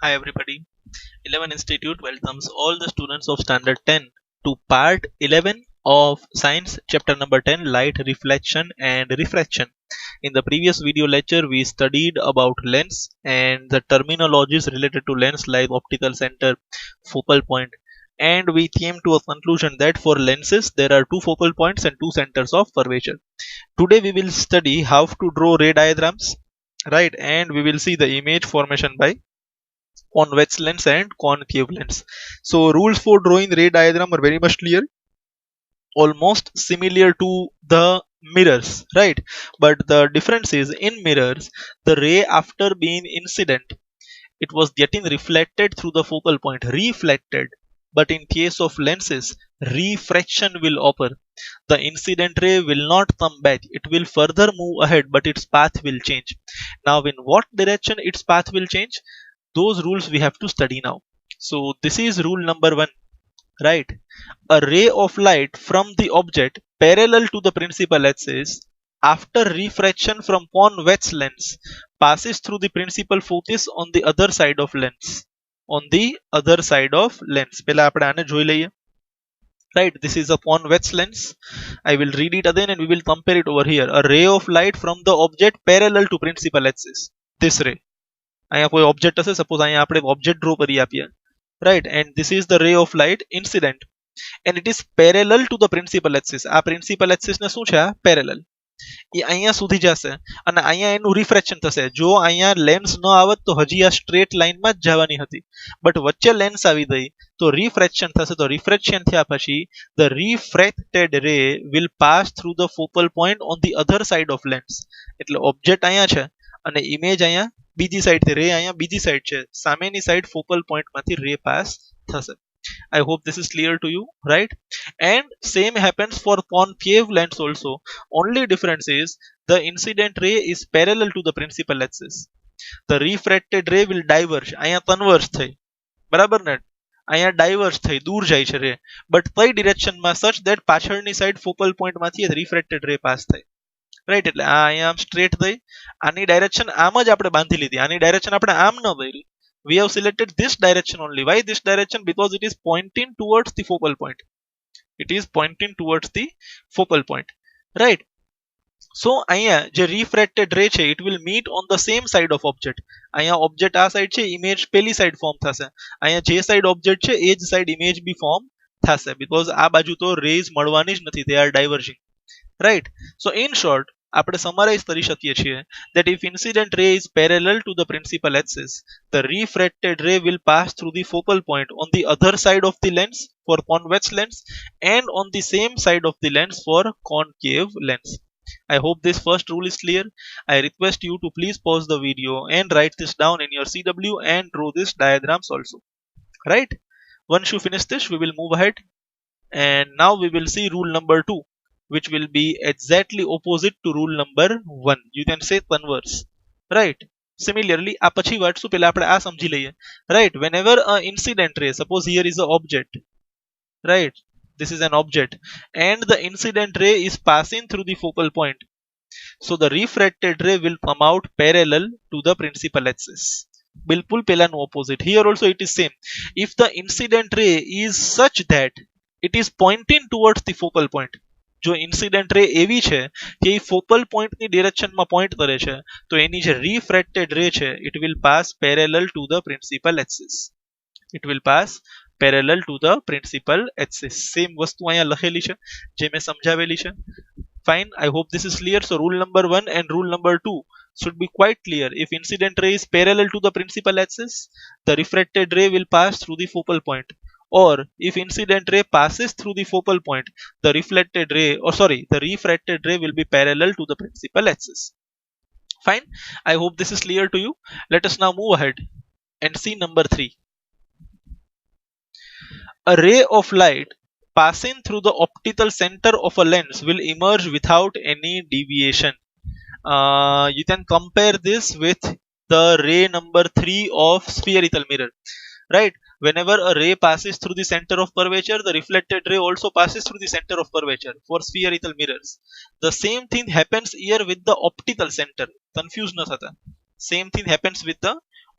Hi everybody. 11 Institute welcomes all the students of Standard 10 to part 11 of Science chapter number 10, Light, Reflection and Refraction. In the previous video lecture we studied about lens and the terminologies related to lens like optical center, focal point, and we came to a conclusion that for lenses there are two focal points and two centers of curvature. Today we will study how to draw ray diagrams, right, and we will see the image formation by convex lens and concave lens. So rules for drawing ray diagram are very much clear, almost similar to the mirrors, right? But the difference is in mirrors, the ray after being incident, it was getting reflected through the focal point, reflected. But in case of lenses, refraction will occur. The incident ray will not come back. It will further move ahead, but its path will change. Now, in what direction its path will change? Those rules we have to study now. So this is rule number 1, right? A ray of light from the object parallel to the principal axis after refraction from convex lens passes through the principal focus on the other side of lens. On the other side of lens. પહેલા આપણે આને જોઈ લઈએ. Right, this is a convex lens. I will read it again and we will compare it over here. A ray of light from the object parallel to principal axis. This ray. અહીંયા કોઈ object હશે, suppose અહીંયા આપણે object draw કરી આપીએ, right, and this is the ray of light incident and it is parallel to the principal axis. આ principal axis ને શું છે? આ parallel. એ અહીંયા સુધી જશે અને અહીંયા એનું રિફ્રેક્શન થશે. જો અહીંયા લેન્સ ન આવત તો હજી આ સ્ટ્રેટ લાઈનમાં જ જવાની હતી, બટ વચ્ચે લેન્સ આવી ગઈ તો રિફ્રેક્શન થશે. તો રિફ્રેક્શન થયા પછી the refracted ray will pass through the focal point on the other side of lens. એટલે ઓબ્જેક્ટ અહીંયા છે અને ઇમેજ અહીંયા બીજી સાઈડ થી, રે અહીંયા બીજી સાઈડ છે, સામેની સાઈડ ફોકલ પોઈન્ટ માંથી રે પાસ થશે. I hope this is clear to you, right? And same happens for concave lens also. Only difference is the incident ray is parallel to the principal axis. The refracted ray will diverge. અહીંયા converge થઈ, બરાબર ને? અહીંયા divorce થઈ દૂર જાય છે રે, બટ કઈ ડિરેક્શનમાં? સચ ધેટ પાછળની સાઈડ ફોકલ પોઈન્ટ માંથી રિફ્રેક્ટેડ રે પાસ થાય, રાઈટ? એટલે આ અહીંયા આમ સ્ટ્રેટ થઈ, આની ડાયરેક્શન આમ જ આપણે બાંધી લીધી, આની ડાયરેક્શન આપણે આમ ન દોરી. We have selected this direction only. Why this direction? Because it is pointing towards the focal point. It is pointing towards the focal point, right? So અહીંયા જે refracted ray છે, it will meet on the same side of object. અહીંયા object આ side છે, image પેલી side form થશે. અહીંયા જે side object છે એ જ side image બી form થશે, because આ બાજુ તો rays મળવાની જ નથી, they are diverging, right? So in short, આપણે summarize કરી શકીએ છીએ that if incident ray is parallel to the principal axis, the refracted ray will pass through the focal point on the other side of the lens for convex lens and on the same side of the lens for concave lens. I hope this first rule is clear. I request you to please pause the video and write this down in your CW and draw these diagrams also, right? Once you finish this, we will move ahead and now we will see rule number 2, which will be exactly opposite to rule number 1. You can say converse, right? Similarly, આ પછી વાત શું, પહેલા આપણે આ સમજી લઈએ, right? Whenever a incident ray, suppose here is an object, right? This is an object and the incident ray is passing through the focal point, so the refracted ray will come out parallel to the principal axis. બિલકુલ પહેલાનું opposite. Here also it is same. If the incident ray is such that it is pointing towards the focal point, જો incident ray એવી છે કે એ focal પોઈન્ટની ડિરેક્શનમાં point કરે છે, તો એની જે રિફ્રેક્ટેડ રે છે it will pass parallel to the principal axis. It will pass parallel to the principal axis. Same વસ્તુ અહીંયા લખેલી છે જે મેં સમજાવેલી છે. Fine, I hope this is clear. So rule number 1 and rule number 2 should be quite clear. If incident ray is parallel to the principal axis, the refracted ray will pass through the focal point. Or if incident ray passes through the focal point, the reflected ray, the refracted ray will be parallel to the principal axis. Fine, I hope this is clear to you. Let us now move ahead and see number 3. A ray of light passing through the optical center of a lens will emerge without any deviation. You can compare this with the ray number 3 of spherical mirror, right? Whenever a ray passes through the center of curvature, the reflected ray also passes through the center of curvature for spherical mirrors. The same thing happens here with the optical center. Confused na thata. Same thing happens with the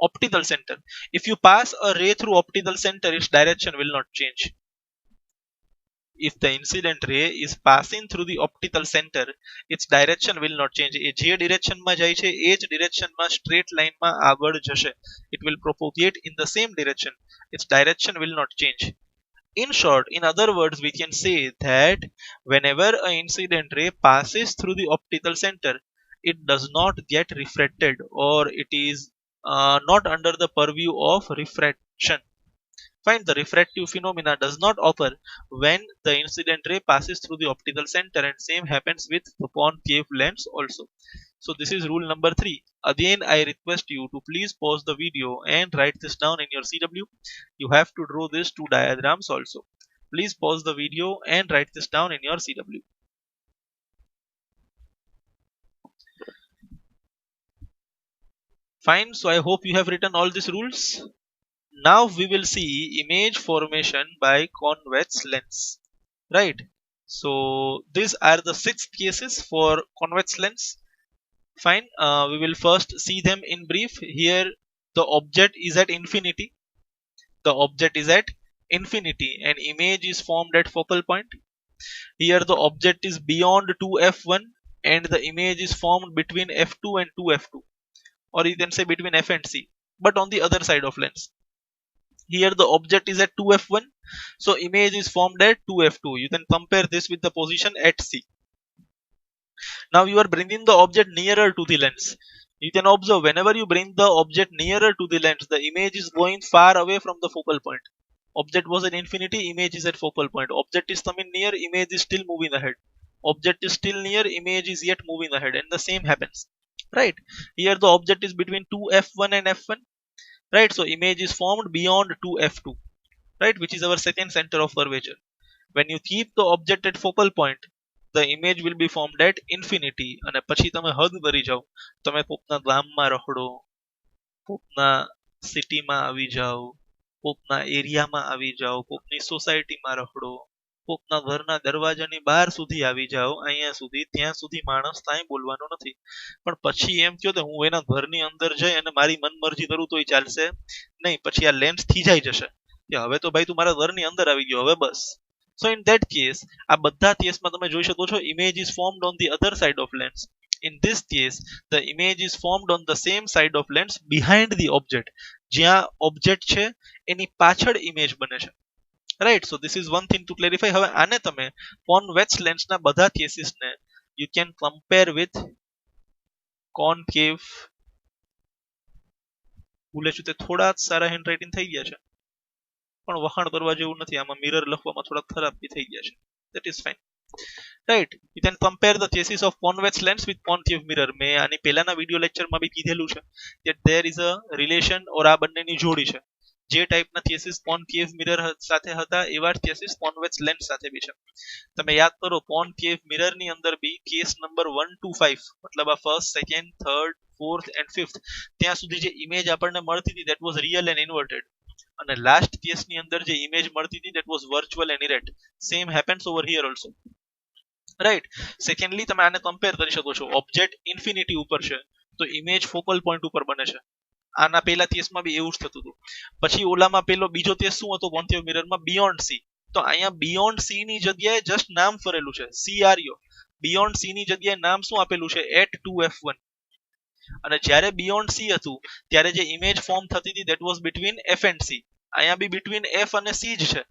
Optical center. If you pass a ray through optical center, its direction will not change. If the incident ray is passing through the optical center, its direction will not change. એ જે ડિરેક્શનમાં જાય છે એ જ ડિરેક્શનમાં straight લાઇનમાં આગળ જશે. It will propagate in the same direction. Its direction will not change. In short, in other words, we can say that whenever an incident ray passes through the optical center, it does not get refracted, or it is not under the purview of refraction. Find the refractive phenomena does not occur when the incident ray passes through the optical center, and same happens with the concave lens also. So this is rule number 3. Again, I request you to please pause the video and write this down in your CW. You have to draw these 2 diagrams also. Please pause the video and write this down in your CW. Fine, so I hope you have written all these rules. Now we will see image formation by convex lens, right? So these are the 6 cases for convex lens. Fine, we will first see them in brief. Here the object is at infinity. The object is at infinity and image is formed at focal point. Here the object is beyond 2f1 and the image is formed between f2 and 2f2, or you can say between f and c, but on the other side of lens. Here the object is at 2f1, so image is formed at 2f2. You can compare this with the position at c. Now you are bringing the object nearer to the lens. You can observe whenever you bring the object nearer to the lens, the image is going far away from the focal point. Object was at infinity, image is at focal point. Object is coming near, image is still moving ahead. Object is still near, image is yet moving ahead, and the same happens, right? Here the object is between 2f1 and f1, right? So image is formed beyond 2f2, right, which is our second center of curvature. When you keep the object at focal point, the image will be formed at infinity. અને પછી તમે હદ કરી જાઓ, તમે કોકના ગામમાં રખડો, કોકના સિટીમાં આવી જાઓ, કોકના એરિયામાં આવી જાઓ, કોકની સોસાયટીમાં રખડો, કોકના ઘરના દરવાજાની બહાર સુધી આવી જાઓ, અહીંયા સુધી ત્યાં સુધી માણસ કાંઈ બોલવાનો નથી. પણ પછી એમ થયો કે હું એના ઘરની અંદર જઈ અને મારી મનમરજી કરું તો એ ચાલશે નહીં. પછી આ લેન્સ થીજાઈ જશે કે હવે તો ભાઈ તું મારા ઘરની અંદર આવી ગયો, હવે બસ. So in that case, આ બધા કેસમાં તમે જોઈ શકો છો image is formed on the other side of lens. In this case, the image is formed on the same side of lens behind the object. જ્યાં object છે એની પાછળ image બને છે, right? So this is one thing to clarify. હવે આને તમે convex lens ના બધા cases ને you can compare with concave. ભૂલે છું તે થોડા સારા હેન્ડરાઇટિંગ થઈ ગયા છે, પણ વખાણ કરવા જેવું નથી. આમાં મિરર લખવામાં થોડા ખરાબ બી થઈ ગયા છે. That is fine, right? You can compare the cases of convex lens with concave mirror. મેં આની પહેલાના વિડિયો લેક્ચરમાં બી કીધેલું છે that there is a relation, or આ બંનેની જોડી છે. જે ટાઈપના કેસીસ concave mirror સાથે હતા એવા જ કેસીસ convex lens સાથે બી છે. તમે યાદ કરો concave mirror ની અંદર બી કેસ નંબર 1 to 5, મતલબ આ first, second, third, fourth and fifth, ત્યાં સુધી જે ઇમેજ આપણને મળતી હતી that was real and inverted. અને લાસ્ટ કેસની અંદર જે ઇમેજ મળતી હતી that was virtual and erect. Same happens over here also, right? Secondly, તમે આને કમ્પેર કરી શકો છો. ઓબ્જેક્ટ ઇન્ફિનિટી ઉપર છે તો ઇમેજ ફોકલ પોઈન્ટ ઉપર બને છે. આના પહેલા કેસમાં બી એવું જ થતું હતું. પછી ઓલામાં પેલો બીજો કેસ શું હતો કોન્કેવ મિરરમાં? Beyond C. તો અહીંયા બિયોન્ડ સી ની જગ્યાએ જસ્ટ નામ ફરેલું છે CRO. બિયોન્ડ સી ની જગ્યાએ નામ શું આપેલું છે? at 2f1. અને જ્યારે બિયોન્ડ સી હતું ત્યારે જે ઇમેજ ફોર્મ થતી હતી that was between f and c. અહીંયા બી between f અને c જ છે,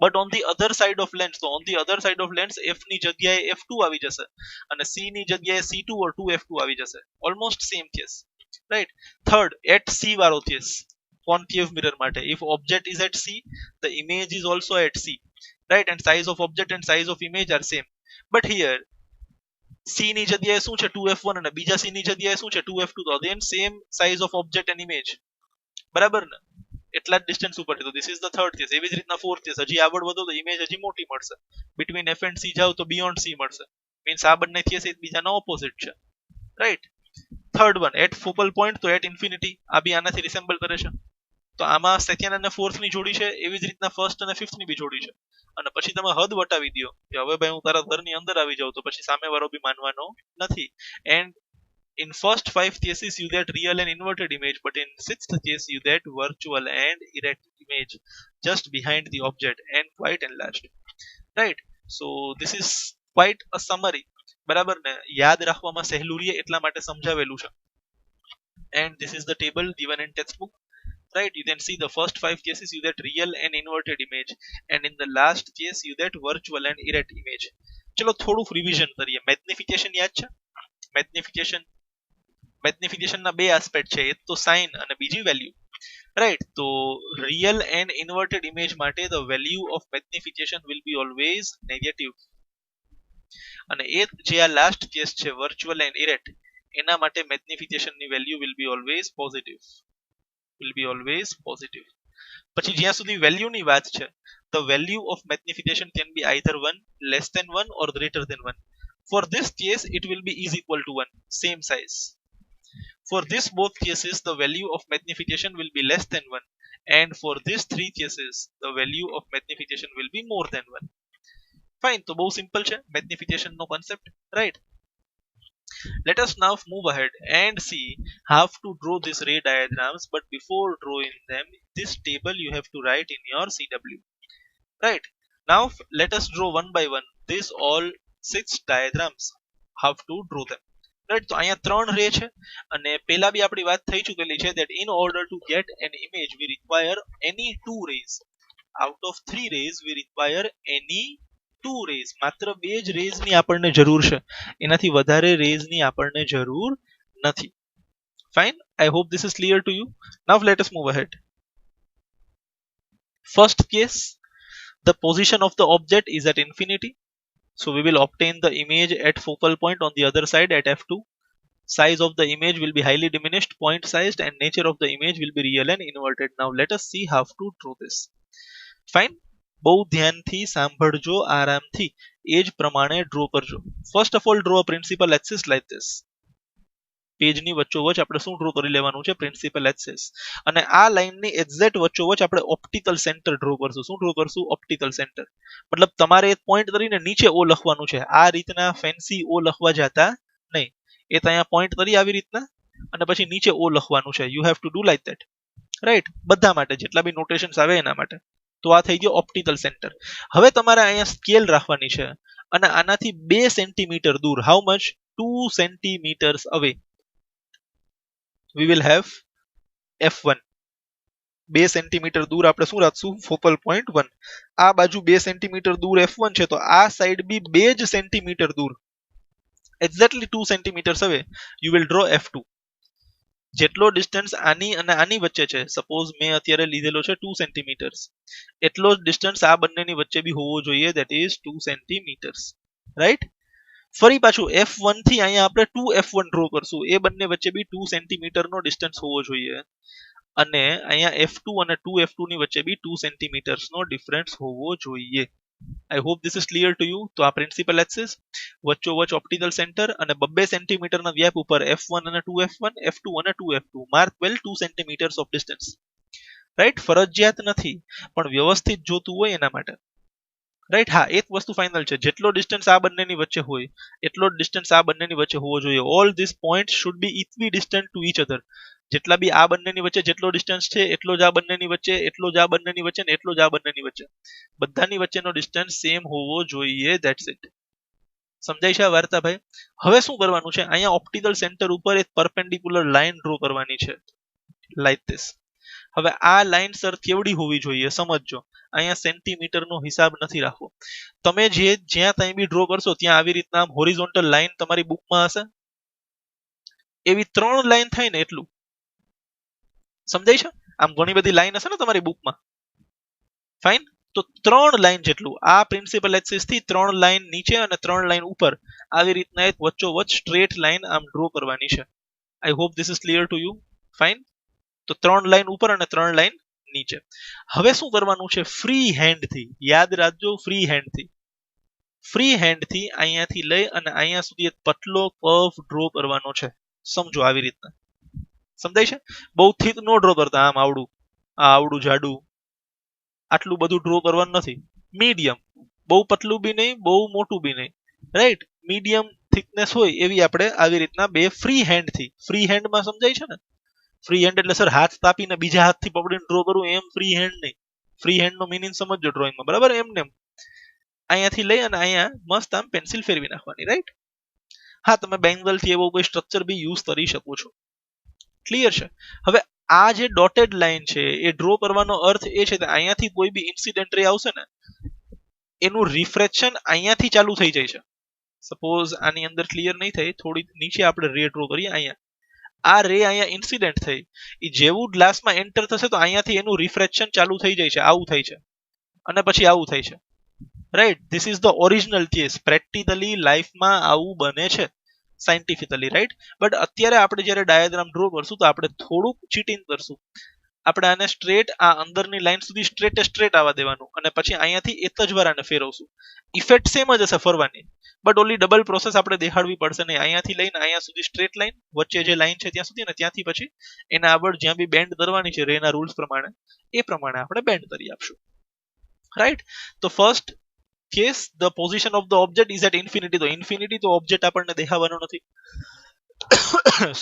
but on the other side of lens. તો on the other side of lens f ની જગ્યાએ f2 આવી જશે અને c ની જગ્યાએ c2 or 2f2 આવી જશે. almost same case, right? third, at c વાળો કેસ concave mirror માટે. if object is at c, the image is also at c, right? and size of object and size of image are same. but here c ની જગ્યાએ શું છે? 2f1 અને બીજા c ની જગ્યાએ શું છે? 2f2. તો again same size of object and image, બરાબર ને? એટલા જ ડિસ્ટન્સ ઉપર છે. તો this is the third case. એવી જ રીતના fourth case. હજી આગળ વધો તો ઇમેજ હજી મોટી મળશે. between f and c જાઓ તો beyond c મળશે. મીન્સ આ બંને કેસ એકબીજાના ઓપોઝિટ છે, right? Third one, at focal point, તો એટ ઇન્ફિનિટી. આ બી આનાથી રિસેમ્બલ કરે છે. તો આમાં સેકન્ડ અને ફોર્થ ની જોડી છે, એવી જ રીતના ફર્સ્ટ અને ફિફ્થ ની બી જોડી છે. અને પછી તમે હદ વટાવી દો કે હવે ભાઈ હું તારા ઘરની અંદર આવી જાઉં, તો પછી સામેવાળો બી માનવાનો નથી. And In first 5 cases you get real and inverted image, but in 6th case you get virtual and erect image just behind the object and quite enlarged. Right? So this is quite a summary. બરાબર ને, યાદ રાખવામાં સહેલું રહે એટલા માટે સમજાવેલું છે. And this is the table given in textbook. Right, you can see the first 5 cases you get real and inverted image, and in the last case you get virtual and erect image. ચલો થોડું revision કરીએ. Magnification યાદ છે? Magnification ના બે aspect છે, એક તો સાઇન અને બીજી વેલ્યુ. રાઈટ, તો રિયલ એન્ડ ઇન્વર્ટેડ ઇમેજ માટે the value of magnification will be always negative, અને એ જે આ લાસ્ટ કેસ છે વર્ચ્યુઅલ એન્ડ ઇરેક્ટ, એના માટે મેગ્નિફિકેશન ની value will be always positive. પછી જ્યાં સુધી વેલ્યુ ની વાત છે, the value of magnification can be either 1, less than 1 or greater than 1. For this case it will be is equal to 1, same size. For this both cases the value of magnification will be less than 1, and for these 3 cases the value of magnification will be more than 1. Fine, તો બહુ simple છે magnification નો concept. Right, let us now move ahead and see how to draw these ray diagrams, but before drawing them this table you have to write in your CW. Right, now let us draw one by one these all 6 diagrams, how to draw them. Right, તો અહીંયા 3 રે છે અને પહેલા બી આપણી વાત થઈ ચૂકેલી છે that in order to get an image we require any 2 rays. Out of 3 rays we require any 2 rays. માત્ર 2 જ રેઝ ની આપણને જરૂર છે, એનાથી વધારે રેઝ ની આપણને જરૂર નથી. Fine, I hope this is clear to you. Now let us move ahead. First case, the position of the object is at infinity, so we will obtain the image at focal point on the other side at f2. Size of the image will be highly diminished, point sized, and nature of the image will be real and inverted. Now let us see how to draw this. Fine, બહુ ધ્યાનથી સાંભળજો, આરામથી એ જ પ્રમાણે draw કરજો. First of all draw a principal axis like this. પેજની વચ્ચોવચ આપણે શું ડ્રો કરી લેવાનું છે? Principal axis. અને આ લાઈનની એક્ઝેક્ટ વચ્ચોવચ આપણે ઓપ્ટિકલ સેન્ટર ડ્રો કરશું. શું ડ્રો કરશું? Optical centre. મતલબ તમારે એક પોઈન્ટ કરીને નીચે ઓ લખવાનું છે. આ રીતના ફેન્સી ઓ લખવા જતા નહીં. એ ત્યાં પોઈન્ટ કરી આવી રીતના અને પછી નીચે ઓ લખવાનું છે. You have to do like that. Right, બધા માટે જેટલા બી નોટેશન્સ આવે એના માટે. તો આ થઈ ગયો ઓપ્ટિકલ સેન્ટર. હવે તમારે અહીંયા સ્કેલ રાખવાની છે અને આનાથી 2 સેન્ટીમીટર દૂર, હાઉ મચ? 2 સેન્ટીમીટર્સ અવે we will have f1. 2 centimetre દૂર આપણે શું રાખશું? Focal point 1. આ બાજુ 2 સેન્ટીમીટર દૂર f1 છે, તો આ સાઈડ બી 2 જ સેન્ટીમીટર દૂર, એક્ઝેક્ટલી 2 સેન્ટીમીટર્સ અવે you will draw f2. જેટલો ડિસ્ટન્સ આની અને આની વચ્ચે છે, સપોઝ મેં અત્યારે લીધેલો છે 2 સેન્ટીમીટર્સ, એટલો જ ડિસ્ટન્સ આ બંનેની વચ્ચે બી હોવો જોઈએ, ધેટ ઇઝ 2 સેન્ટીમીટર્સ. રાઈટ, ફરી પાછું f1 થી અહીંયા આપણે 2f1 ડ્રો કરશું, એ બંને વચ્ચે બી 2 સેન્ટીમીટરનો ડિસ્ટન્સ હોવો જોઈએ, અને અહીંયા f2 અને 2f2 ની વચ્ચે બી 2 સેન્ટીમીટર્સનો ડિફરન્સ હોવો જોઈએ. I hope this is clear to you. તો આ પ્રિન્સિપલ એક્સિસ, વચ્ચોવચ ઓપ્ટિકલ સેન્ટર અને 2 સેન્ટીમીટરના ગેપ ઉપર f1 અને 2f1, f2 અને 2f2. Mark well 2 centimetres of distance. Right, ફરજિયાત નથી પણ વ્યવસ્થિત જોતું હોય એના માટે. રાઈટ, હા એક વસ્તુ ફાઇનલ છે, જેટલો ડિસ્ટન્સ આ બંનેની વચ્ચે હોય એટલો જ ડિસ્ટન્સ આ બંનેની વચ્ચે હોવો જોઈએ. All this points should be equidistant to each other. જેટલા બી આ બંનેની વચ્ચે જેટલો ડિસ્ટન્સ છે એટલો જ આ બંનેની વચ્ચે, એટલો જ આ બંનેની વચ્ચે ને એટલો જ આ બંનેની વચ્ચે, બધાની વચ્ચેનો ડિસ્ટન્સ સેમ હોવો જોઈએ. That's it. સમજાય છે આ વાર્તા ભાઈ? હવે શું કરવાનું છે? અહીંયા ઓપ્ટિકલ સેન્ટર ઉપર એક પરપેન્ડિક્યુલર લાઈન ડ્રો કરવાની છે, લાઈક ધીસ. હવે આ લાઈન સર કેવડી હોવી જોઈએ સમજજો. અહીંયા સેન્ટીમીટરનો હિસાબ નથી રાખવો. તમે જે જ્યાં ત્યાં બી ડ્રો કરશો ત્યાં આવી રીતના આમ હોરિઝોન્ટલ લાઈન તમારી બુકમાં હશે, એવી 3 લાઈન થાય ને એટલું. સમજાય છે? આમ ઘણી બધી લાઈન હશે ને તમારી બુકમાં. ફાઇન, તો 3 લાઈન જેટલું આ પ્રિન્સિપલ એક્સિસ થી 3 લાઈન નીચે અને 3 લાઈન ઉપર આવી રીતના એક વચ્ચોવચ સ્ટ્રેટ લાઈન આમ ડ્રો કરવાની છે. I hope this is clear to you. Fine, તો 3 લાઈન ઉપર અને 3 લાઈન નીચે. હવે શું કરવાનું છે? ફ્રી હેન્ડ થી, યાદ રાખજો, ફ્રી હેન્ડ થી, ફ્રી હેન્ડ થી અહીંયાથી લઈ અને અહીંયા સુધી એક પતલો કર્વ ડ્રો કરવાનો છે. સમજો આવી રીતના. સમજાય છે? બહુ થીક નો ડ્રો કરતા, આમ આવડું આવડું જાડું આટલું બધું ડ્રો કરવાનું નથી. મીડિયમ, બહુ પતલું બી નહીં, બહુ મોટું બી નહીં. રાઈટ, મીડિયમ થિકનેસ હોય એવી આપણે આવી રીતના બે ફ્રી હેન્ડ થી, ફ્રી હેન્ડ માં સમજાય છે ને, ફ્રી હેન્ડ એટલે સર હાથ તાપીને બીજા હાથથી પકડીને ડ્રો કરવું એમ ફ્રી હેન્ડ નહીં. ફ્રી હેન્ડ નો મીનિંગ સમજજો ડ્રોઈંગમાં, બરાબર? એમને એમ અહીંયાથી લઈ અને અહીંયા મસ્ત આમ પેન્સિલ ફેરવી નાખવાની, રાઈટ? હા, તમે બેંગલ થી એવો કોઈ સ્ટ્રક્ચર બી યુઝ કરી શકો છો. ક્લિયર છે? હવે આ જે ડોટેડ લાઈન છે એ ડ્રો કરવાનો અર્થ એ છે કે અહીંયાથી કોઈ બી ઇન્સિડન્ટ રે આવશે ને એનું રિફ્રેક્શન અહીંયાથી ચાલુ થઈ જાય છે. સપોઝ આની અંદર ક્લિયર નહીં થાય, થોડી નીચે આપણે રે ડ્રો કરીએ. અહીંયા આ રે અહીંયા ઇન્સિડન્ટ થઈ, એ જેવું ગ્લાસમાં એન્ટર થશે તો અહીંયાથી એનું રિફ્રેક્શન ચાલુ થઈ જાય છે, આવું થાય છે, અને પછી આવું થાય છે, right? This is the original case. Practically લાઈફમાં આવું બને છે, સાયન્ટિફિકલી, રાઈટ? બટ અત્યારે આપણે જ્યારે ડાયાગ્રામ ડ્રો કરશું તો આપણે થોડુંક ચીટિંગ કરશું. આપણે આને સ્ટ્રેટ આ અંદરની લાઈન સુધી સ્ટ્રેટ આવવા દેવાનું, અને પછી અહીંયાથી એક જ વાર આને ફેરવશું. ઇફેક્ટ સેમ જ હશે ફરવાની, બટ ઓલી ડબલ પ્રોસેસ આપણે દેખાડવી પડશે નહીં. અહીંયાથી લઈને અહીંયા સુધી સ્ટ્રેટ લાઈન, વચ્ચે જે લાઈન છે ત્યાં સુધી, ને ત્યાંથી પછી એના આગળ જ્યાં બી બેન્ડ કરવાની છે રેના રૂલ્સ પ્રમાણે, એ પ્રમાણે આપણે બેન્ડ કરી આપશું, રાઈટ? તો first case, the position of the object is at infinity. તો ઇન્ફિનિટી તો ઓબ્જેક્ટ આપણને દેખાવાનો નથી,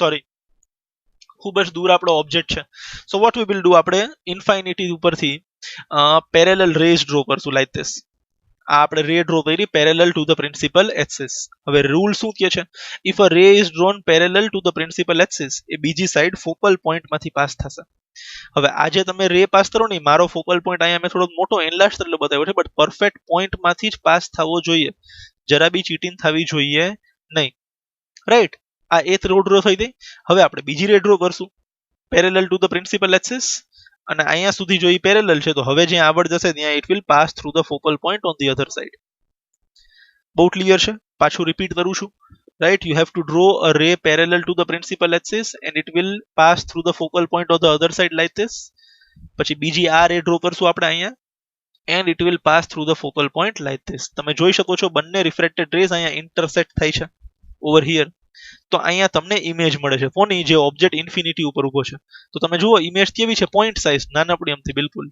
સોરી, ખૂબ જ દૂર આપણો ઓબ્જેક્ટ છે. So what we will do, આપણે ઇન્ફાઇનિટી ઉપરથી પેરેલલ રેઝ ડ્રો કરશું, લાઈક ધીસ. આ આપણે રે ડ્રો કરી parallel to the principal axis. હવે રૂલ શું કહે છે? If a ray is drawn parallel to the principal axis, એ બીજી સાઈડ ફોકલ પોઈન્ટ માંથી પાસ થશે. હવે આજે તમે રે પાસ કરો ને, મારો ફોકલ પોઈન્ટ અહીંયા મેં થોડો મોટો એનલાર્જ એટલે બતાવ્યો છે, બટ પરફેક્ટ પોઈન્ટ માંથી જ પાસ થવો જોઈએ, જરા બી ચીટિંગ થવી જોઈએ નહીં, રાઈટ? આ એક રો ડ્રો થઈ ગઈ. હવે આપણે બીજી રે ડ્રો કરશું parallel to the principal axis, અને અહીંયા સુધી જો એ પેરેલલ છે તો હવે જ્યાં આગળ જશે ત્યાં it will pass through the focal point on the other side. બહુ ક્લિયર છે? પાછું રિપીટ કરું છું, right? You have to draw a ray parallel to the principal axis and it will pass through the focal point of the other side like this. પછી બીજી આ રે draw કરશું આપણે અહીંયા, and it will pass through the focal point like this. તમે જોઈ શકો છો બંને રિફ્રેક્ટેડ રેઝ અહીંયા ઇન્ટરસેક્ટ થાય છે ઓવર હિયર. તો અહીંયા તમને ઇમેજ મળે છે કોની? જે ઓબ્જેક્ટ ઇન્ફિનિટી ઉપર ઊભો છે. તો તમે જુઓ ઇમેજ કેવી છે? પોઈન્ટ સાઇઝ નાનકડી એમથી, બિલકુલ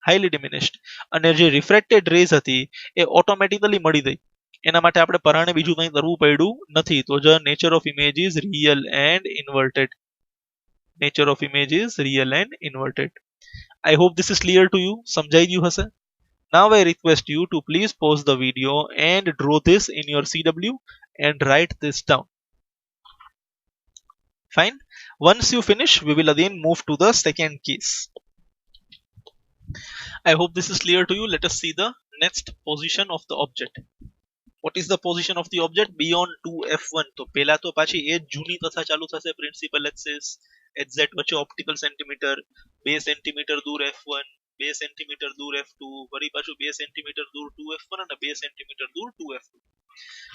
હાઈલી ડિમિનિશ્ડ. અને જે રિફ્રેક્ટેડ રેઝ હતી એ ઓટોમેટિકલી મળી ગઈ. એના માટે આપણે પરાણે બીજું કંઈ કરવું પડ્યું નથી. તો the nature of image is real and inverted. Nature of image is real and inverted. I hope this is clear to you. સમજાઈ ગયું હશે? Now I request you to please pause the video and draw this in your CW and write this down. Fine. Once you finish, we will again move to the second case. I hope this is clear to you. Let us see the next position of the object. What is the position of the object beyond 2f1? તો પહેલા તો પાછી એ જ જૂની કથા ચાલુ થશે. Principal axis, exact વચ્ચે ઓપ્ટિકલ સેન્ટીમીટર, 2 સેન્ટીમીટર દૂર f1, 2 સેન્ટીમીટર દૂર f2, વળી પાછું 2 સેન્ટીમીટર દૂર 2f1 અને 2 સેન્ટીમીટર દૂર 2f2.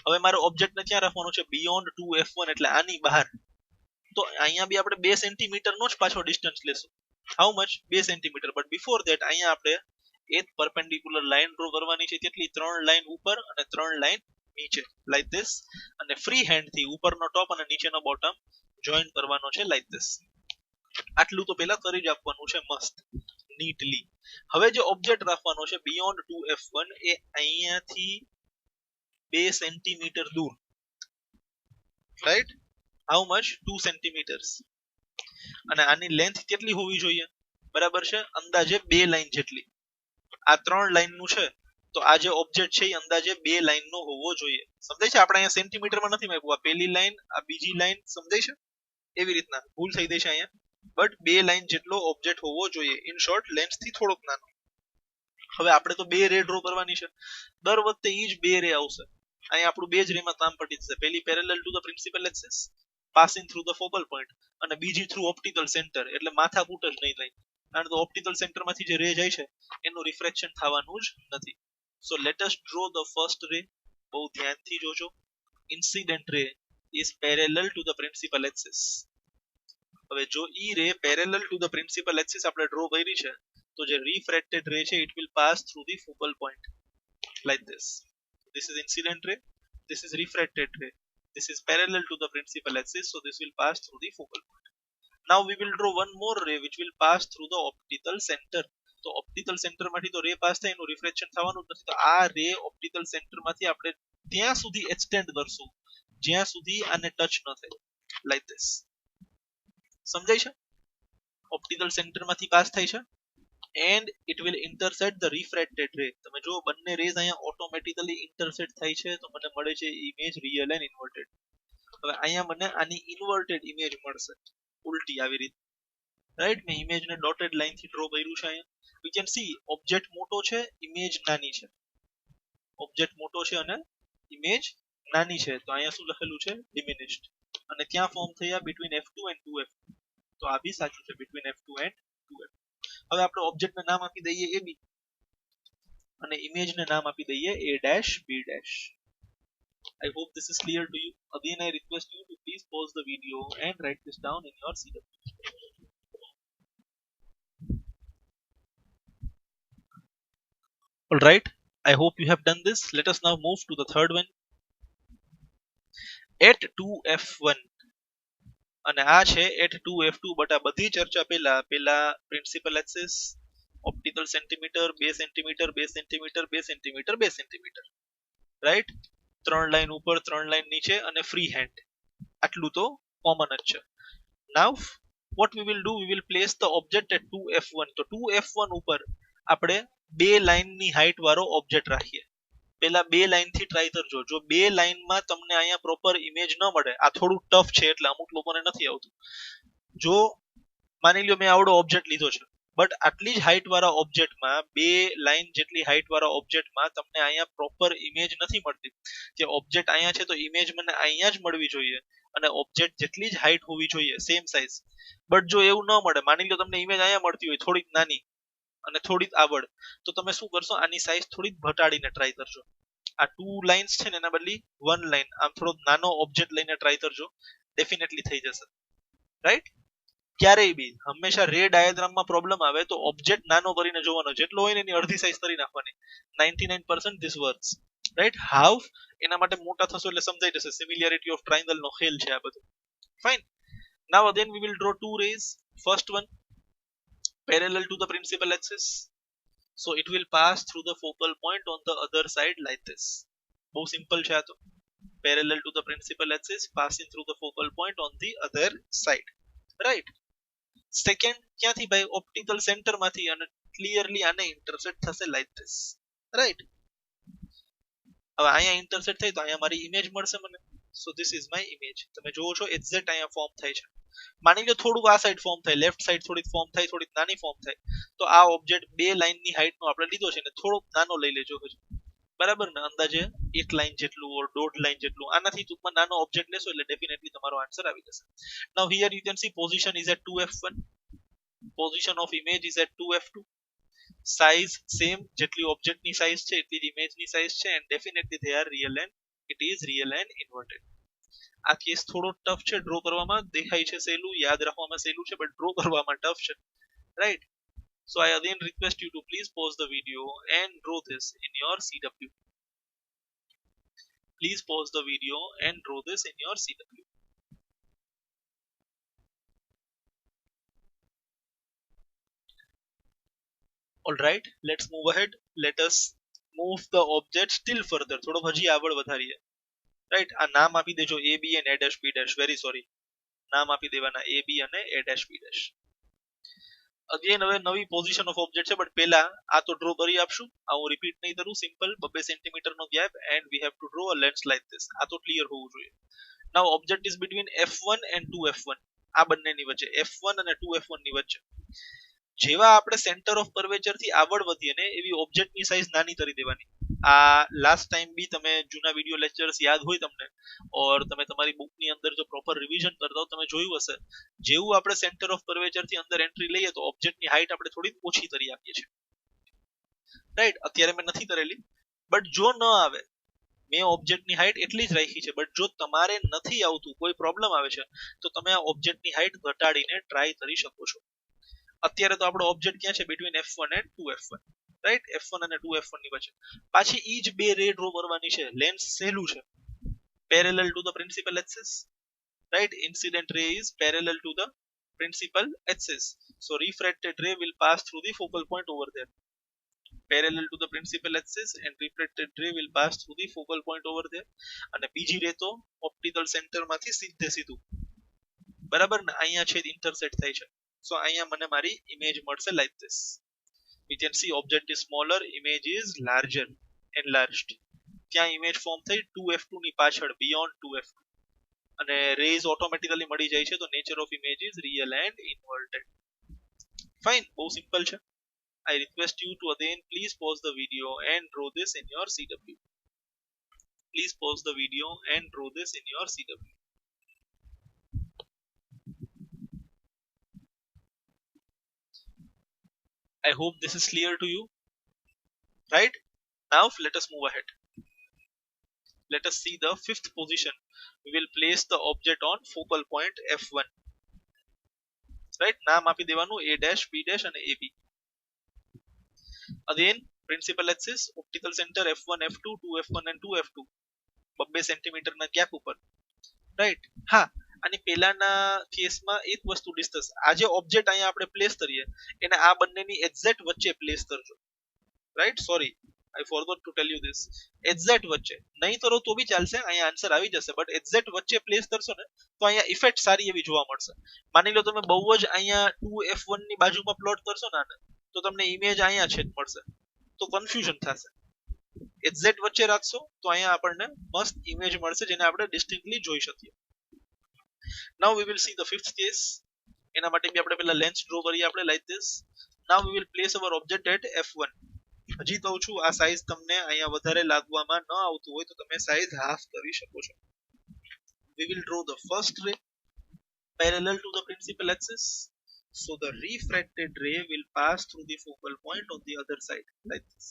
હવે મારો ઓબ્જેક્ટને ક્યાં રાખવાનો છે? બિયોન્ડ 2f1 એટલે આની બહાર. તો અહીંયા બી આપણે 2 સેન્ટીમીટરનો જ પાછો ડિસ્ટન્સ લેશું. How much? 2 centimetre. But before that અહીંયા આપણે એક પરપેન્ડિક્યુલર લાઈન ડ્રો કરવાની છે, કેટલી? 3 લાઈન ઉપર અને 3 લાઈન નીચે, લાઈક ધીસ. અને ફ્રી હેન્ડ થી ઉપરનો ટોપ અને નીચેનો બોટમ જોઈન કરવાનો છે, લાઈક ધીસ. આટલું તો પહેલા કરી જ આપવાનું છે મસ્ત નીટલી. હવે જે ઓબ્જેક્ટ રાખવાનો છે બિયોન્ડ 2f1 એ અહીંયાથી 2 સેન્ટીમીટર દૂર, રાઈટ? How much? 2 સેન્ટીમીટર્સ. અને આની લેન્થ કેટલી હોવી જોઈએ? બરાબર છે, અંદાજે 2 લાઈન જેટલી. આ 3 લાઈન નું છે તો આ જે ઓબ્જેક્ટ છે એ અંદાજે 2 લાઈન નો હોવો જોઈએ. સમજાય છે? આપણે અહીંયા સેન્ટીમીટરમાં નથી માપ્યું. આ પહેલી લાઈન, આ બીજી લાઈન, સમજાય છે? એવી રીતના ભૂલ થઈ ગઈ છે અહીંયા. બટ 2 લાઈન જેટલો ઓબ્જેક્ટ હોવો જોઈએ. ઇન શોર્ટ લેન્થ થી થોડોક નાનો. હવે આપણે તો 2 રે ડ્રો કરવાની છે. દર વખતે ઈ જ 2 રે આવશે. અહીંયા આપણું 2 જ રેમાં કામ પડી જશે. પહેલી parallel to the principal axis, passing through the focal point, અને બીજી થ્રુ ઓપ્ટિકલ સેન્ટર. એટલે માથાકૂટ જ નહીં થાય, કારણ કે ઓપ્ટિકલ સેન્ટર માંથી જે રે જાય છે એનું રિફ્રેક્શન થવાનું જ નથી. So let us draw the first રે. બહુ ધ્યાનથી જોજો. Incident ray is parallel to the principal axis. હવે જો ઈ રે parallel to the principal axis આપણે ડ્રો કરી છે તો જે રિફ્રેક્ટેડ રે છે it will pass through the focal point like this. This is incident ray, this is refracted ray, this is parallel to the principal axis, so this will pass through the focal point. Now we will draw one more ray which will pass through the optical center. તો optical centre માંથી તો રે પાસ થાય, એનું reflection થવાનું જ નથી. તો આ રે ઓપ્ટિકલ સેન્ટર માંથી આપણે ત્યાં સુધી એક્સટેન્ડ કરશું જ્યાં સુધી આને ટચ ન થાય, લાઈક ધીસ. સમજાય છે? ઓપ્ટિકલ સેન્ટર માંથી પાસ થાય છે and it will intercept the refracted ray. તમે જો બંને રેઝ અહીંયા ઓટોમેટિકલી ઇન્ટરસેક્ટ થાય છે તો મને મળે છે ઇમેજ રિયલ એન્ડ ઇન્વર્ટેડ. હવે અહીંયા મને આની ઇન્વર્ટેડ ઇમેજ મળશે, ઉલટી આવી રીતે. રાઈટ, મેં ઇમેજને ડોટેડ લાઈનથી ડ્રો કર્યું છે અહીંયા. we can see ઓબ્જેક્ટ મોટો છે, ઇમેજ નાની છે. ઓબ્જેક્ટ મોટો છે અને ઇમેજ નાની છે, તો અહીંયા શું લખેલું છે? ડિમિનિશ્ડ. અને ક્યાં ફોર્મ થયા? between f2 and 2f. તો આ બી સાચું છે, between f2 and 2f. હવે આપણે ઓબ્જેક્ટને નામ આપી દઈએ ab અને ઇમેજને નામ આપી દઈએ a dash b dash. I hope this is clear to you. Again I request you to please pause the video and write this down in your CW. All right, I hope you have done this. Let us now move to the third one. At 2f1 અને આ છે at 2f2. But આ બધી ચર્ચા પહેલા principal axis, optical centimetre, 2 centimetre, 2 centimetre, 2 centimetre, 2 centimetre, right. 3 line ઉપર, 3 line નીચે અને ફ્રી હેન્ડ, આટલું તો કોમન જ છે. નાઉ what we will do, we will place the object at 2f1. તો 2f1 ઉપર આપણે 2 લાઈન ની હાઈટ વાળો ઓબ્જેક્ટ રાખીએ. પેલા 2 લાઈન થી ટ્રાય કરજો. જો 2 લાઈન માં તમને અહીંયા પ્રોપર ઇમેજ ન મળે, આ થોડું ટફ છે એટલે અમુક લોકોને નથી આવતું. જો માની લ્યો મેં આવડો ઓબ્જેક્ટ લીધો છે, બટ આટલી જ હાઈટ વાળા ઓબ્જેક્ટમાં, 2 લાઈન જેટલી હાઈટ વાળા ઓબ્જેક્ટમાં તમને અહીંયા પ્રોપર ઇમેજ નથી મળતી. જે ઓબ્જેક્ટ અહીંયા છે તો ઇમેજ મને અહીંયા જ મળવી જોઈએ અને ઓબ્જેક્ટ જેટલી જ હાઈટ હોવી જોઈએ, સેમ સાઈઝ. બટ જો એવું ન મળે, માની લો તમને ઇમેજ અહીંયા મળતી હોય થોડીક નાની અને થોડીક આવડ, તો તમે શું કરશો? આની સાઈઝ થોડીક ઘટાડીને ટ્રાય કરજો. આ 2 લાઇન્સ છે ને એના બદલે 1 લાઈન, આમ થોડો નાનો ઓબ્જેક્ટ લઈને ટ્રાય કરજો, ડેફિનેટલી થઈ જશે. રાઈટ? ક્યારેય બી હંમેશા રે ડાયાગ્રામમાં પ્રોબ્લેમ આવે તો ઓબ્જેક્ટ નાનો કરીને જોવાનો, જેટલો હોય ને એની અડધી સાઈઝ કરી નાખવાની. 99% ધીસ વર્ક્સ. રાઈટ? હાફ એના માટે મોટા થશો એટલે સમજાઈ જશે. સિમિલિયરિટી ઓફ ટ્રાયંગલ નો ખેલ છે આ બધું. Fine. Now again we will draw two rays. First one parallel to the principal axis, so it will pass through the focal point on the other side like this. બહુ simple છે આ તો. parallel to the principal axis, passing through the focal point on the other side. Right? Second ક્યાંથી ભાઈ? Optical centre માંથી, અને clearly આને intersect થશે like this. Right? હવે અહીંયા ઇન્ટરસેક્ટ થઈ તો અહીંયા મારી ઇમેજ મળશે મને. so this is my image. તમે જોવો છો એક્ઝેક્ટ અહીંયા ફોર્મ થાય છે. માની લો થોડુંક આ સાઈડ ફોર્મ થાય, લેફ્ટ સાઈડ થોડીક ફોર્મ થાય, થોડીક નાની ફોર્મ થાય, તો આ ઓબ્જેક્ટ 2 લાઈન ની હાઈટ નો આપણે લીધો છે ને થોડોક નાનો લઈ લેજો હજુ. બરાબર ને? અંદાજે 1 લાઈન જેટલું ઓર 1.5 લાઈન જેટલું. આનાથી ટૂંકમાં નાનો ઓબ્જેક્ટ લેશો એટલે ડેફિનેટલી તમારો આન્સર આવી જશે. નાઉ here you can see position is at 2f1, position of image is at 2f2, size same, જેટલી ઓબ્જેક્ટ ની સાઈઝ છે એટલી જ ઇમેજ ની સાઈઝ છે, and definitely they are real and it is real and inverted. આ case થોડો tough છે ડ્રો કરવામાં, દેખાય છે સહેલું, યાદ રાખવામાં સહેલું છે, બટ ડ્રો કરવામાં ટફ છે. Right? So I again request you to please pause the video and draw this in your CW. Please pause the video and draw this in your CW. Alright, let's move ahead. Let us move the object still further. થોડો હજી આગળ વધારીએ. Right? આ નામ આપી દેજો AB and A dash B dash. Very sorry, નામ આપી દેવાના AB અને A dash B dash. Again હવે નવી પોઝિશન ઓફ ઓબ્જેક્ટ છે, બટ પહેલા આ તો ડ્રો કરી આપશું. આ હું રિપીટ નહીં કરું. સિમ્પલ 2 સેન્ટીમીટર નો gap and we have to draw a lens like this. આ તો ક્લિયર હોવું જોઈએ. Now object is between f1 and 2f1. આ બંનેની વચ્ચે, f1 અને 2f1 ની વચ્ચે. જેવા આપણે સેન્ટર ઓફ કર્વેચર થી આગળ વધીએ ને એવી ઓબ્જેક્ટ ની સાઈઝ નાની કરી દેવાની. આ લાસ્ટ ટાઈમ બી તમે જૂના વિડિયો લેક્ચર્સ યાદ હોય તમને, ઓર તમે તમારી બુક ની અંદર જો પ્રોપર રિવિઝન કરતા હો તમે જોયું હશે, જેવું આપણે સેન્ટર ઓફ કર્વેચર થી અંદર એન્ટ્રી લઈએ તો ઓબ્જેક્ટ ની હાઈટ આપણે થોડી ઓછી કરી આપીએ છીએ. રાઈટ? અત્યારે મેં નથી કરેલી, બટ જો ન આવે, મેં ઓબ્જેક્ટ ની હાઈટ એટલી જ રાખી છે, બટ જો તમારે નથી આવતું, કોઈ પ્રોબ્લેમ આવે છે, તો તમે આ ઓબ્જેક્ટ ની હાઈટ ઘટાડીને ટ્રાય કરી શકો છો. અત્યારે તો આપણો ઓબ્જેક્ટ ક્યાં છે? Between f1 and 2f1. Right? f1 અને 2f1 ની વચ્ચે. પાછી ઈ જ 2 રે ડ્રો કરવાની છે. લેન્સ સહેલું છે. Parallel to the principal axis. Right? Incident ray is parallel to the principal axis, so refracted ray will pass through the focal point over there. parallel to the principal axis and refracted ray will pass through the focal point over there. અને બીજી રે તો optical centre માંથી સીધે સીધું બરાબર ને અહીંયા છે ઇન્ટરસેક્ટ થાય છે. સો અહીંયા મને મારી ઇમેજ મળશે like this. We can see object is smaller, image is larger, enlarged. ત્યાં ઇમેજ ફોર્મ થઈ 2f2 ની પાછળ beyond 2f2 અને રેઝ ઓટોમેટિકલી મળી જાય છે. તો nature of image is real and inverted. Fine, બહુ સિમ્પલ છે. I request you to again please pause the video and draw this in your CW. Please pause the video and draw this in your CW. I hope this is clear to you. Right? Now let us move ahead. Let us see the fifth position. We will place the object on focal point F1. Right? નામ આપી દેવાનું A dash, B dash અને AB. Again, principal axis, optical center F1, F2, 2F1 and 2F2. 2 centimetre ના gap ઉપર. Right? હા, અને પેલાના કેસમાં એક વસ્તુ ડિસ્કસ, આ જે ઓબ્જેક્ટ અહીંયા આપણે પ્લેસ કરીએ એને આ બંનેની એક્ઝેક્ટ વચ્ચે પ્લેસ કરજો. Right? Sorry, I forgot to tell you this. Exact વચ્ચે નહીં કરો તો બી ચાલશે, અહીંયા આન્સર આવી જશે, બટ એક્ઝેક્ટ વચ્ચે પ્લેસ કરશો ને તો અહીંયા ઇફેક્ટ સારી એવી જોવા મળશે. માની લો તમે બહુ જ અહીંયા 2F1 ની બાજુમાં પ્લોટ કરશો ને તો તમને ઇમેજ અહીંયા છે મળશે, તો કન્ફ્યુઝન થશે. એક્ઝેક્ટ વચ્ચે રાખશો તો અહીંયા આપણને મસ્ત ઇમેજ મળશે જેને આપણે ડિસ્ટિંક્ટલી જોઈ શકીએ. Now we will see the fifth case. એના માટે બી આપણે પહેલા લેન્સ ડ્રો કરીએ આપણે like this. Now we will place our object at F1. હજી કહું છું આ સાઈઝ તમને અહીંયા વધારે લાગવામાં ન આવતું હોય તો તમે સાઈઝ હાફ કરી શકો છો. We will draw the first ray parallel to the principal axis. So the refracted ray will pass through the focal point on the other side like this.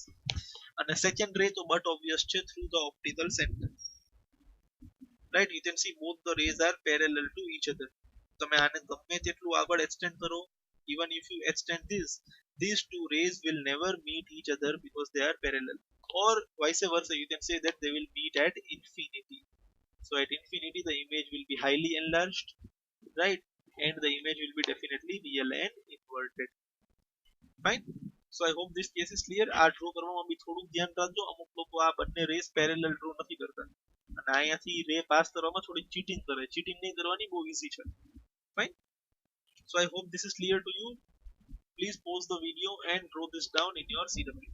And the second ray to but obvious છે through the optical center. Right? You can see both the rays are parallel to each other. તમે આને ગમે તેટલું આગળ extend કરો, even if you extend this, these two rays will never meet each other because they are parallel. Or vice versa, you can say that they will meet at infinity. So at infinity the image will be highly enlarged, right? And the image will be definitely real and inverted. Fine? So I hope this case is clear. આ draw કરવામાં બી થોડુંક ધ્યાન રાખજો, અમુક લોકો આ બંને race parallel draw નથી કરતા અને અહીંયાથી રે પાસ કરવામાં થોડી ચીટિંગ કરે. ચીટિંગ નહીં કરવાની, બહુ ઈઝી છે. Fine? So I hope this is clear to you. Please pause the video and draw this down in your CW.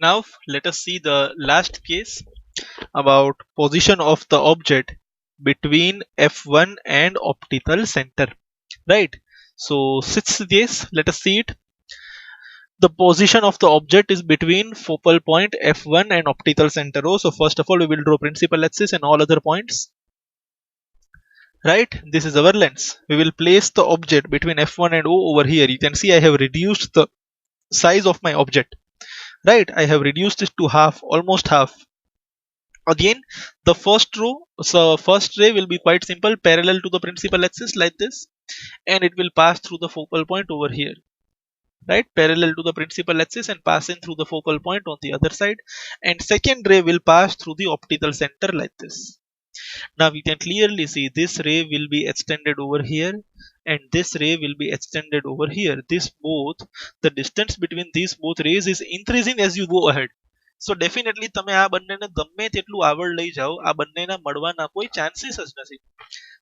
Now let us see the last case about position of the object between F1 and optical center. Right? So sixth case, let us see it. The position of the object is between focal point F1 and optical center O. So first of all we will draw principal axis and all other points. Right? This is our lens. We will place the object between F1 and O over here. You can see I have reduced the size of my object. Right? I have reduced it to half, almost half. Again, the first ray will be quite simple, parallel to the principal axis like this, and it will pass through the focal point over here. Right? Parallel to the principal axis and passing through the focal point on the other side. And second ray will pass through the optical center like this. Now we can clearly see this ray will be extended over here and this ray will be extended over here. The distance between these both rays is increasing as you go ahead. So definitely તમે આ બંનેને ગમે તેટલું આગળ લઈ જાઓ, આ બંનેના મળવાના કોઈ ચાન્સીસ જ નથી.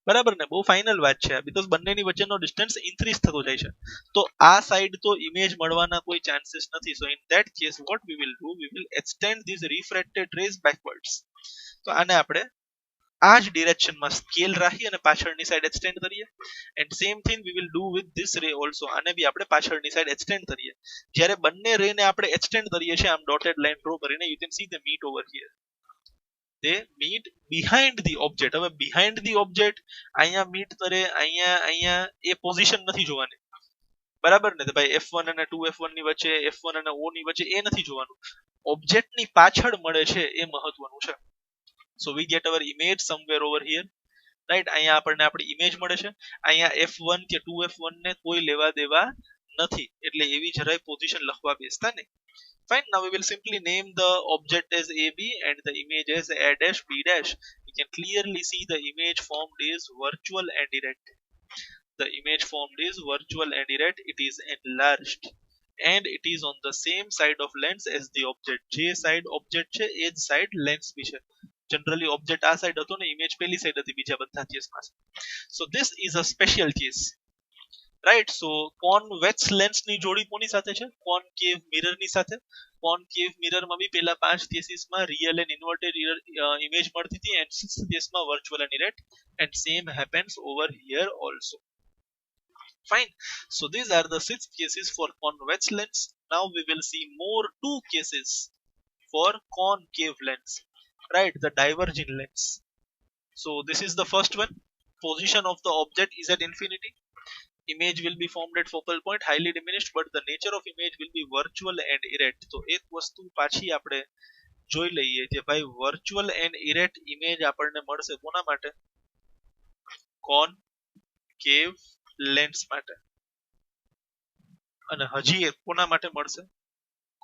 બરાબર ને? બહુ ફાઇનલ વાત છે બીકોઝ બંનેની વચ્ચેનો ડિસ્ટન્સ ઇન્ક્રીઝ થતો જાય છે. તો આ સાઈડ તો ઇમેજ મળવાના કોઈ ચાન્સીસ નથી. So in that case what we will do, we will extend these refracted rays backwards. તો આને આપણે આ જ ડિરેક્શનમાં સ્કેલ રાખી અને પાછળની સાઈડ એક્સટેન્ડ કરીએ. And same thing we will do with this ray also. આને બી આપણે પાછળની સાઈડ એક્સટેન્ડ કરીએ. જ્યારે બંને રેને આપણે એક્સટેન્ડ કરીએ છીએ આમ ડોટેડ લાઈન ડ્રો કરીને, you can see they meet over here. they meet behind the object. હવે behind the object અહીંયા meet કરે, અહીંયા એ પોઝિશન નથી જોવાની. બરાબર ને? ભાઈ F1 અને 2F1 ની વચ્ચે, F1 અને O ની વચ્ચે એ નથી જોવાનું. ઓબ્જેક્ટની પાછળ મળે છે એ મહત્વનું છે. So we get our image somewhere over here. Right? અહીંયા આપણને આપણી ઇમેજ મળે છે. અહીંયા F1 કે 2F1 ને કોઈ લેવા દેવા નથી, એટલે એવી જરાય પોઝિશન લખવા બેસતા નહીં. Fine. Now we will simply name the object as AB and the image as A dash B dash. You can clearly see the image formed is virtual and erect. The image formed is virtual and erect. It is enlarged. and it is on the same side of lens as the object. જે side object છે એ જ side lens બી છે. generally object આ side હતો ને image પેલી side હતી બીજા બધા કેસમાં. so this is a special case, right? so convex lens ની જોડી કોની સાથે છે? concave mirror ની સાથે. concave mirror માં બી પેલા 5 cases માં real and inverted image મળતી હતી and 6th case માં virtual and erect, and same happens over here also. Fine. So these are the 6 cases for convex lens. Now we will see more 2 cases for concave lens, right? The diverging lens. So this is the first one. Position of the object is at infinity. Image will be formed at focal point, highly diminished, but the nature of image will be virtual and erect. તો એક વસ્તુ પાછી આપણે જોઈ લઈએ કે ભાઈ virtual and erect image આપણને મળશે કોના માટે? concave lens માટે. અને હજી એક કોના માટે મળશે?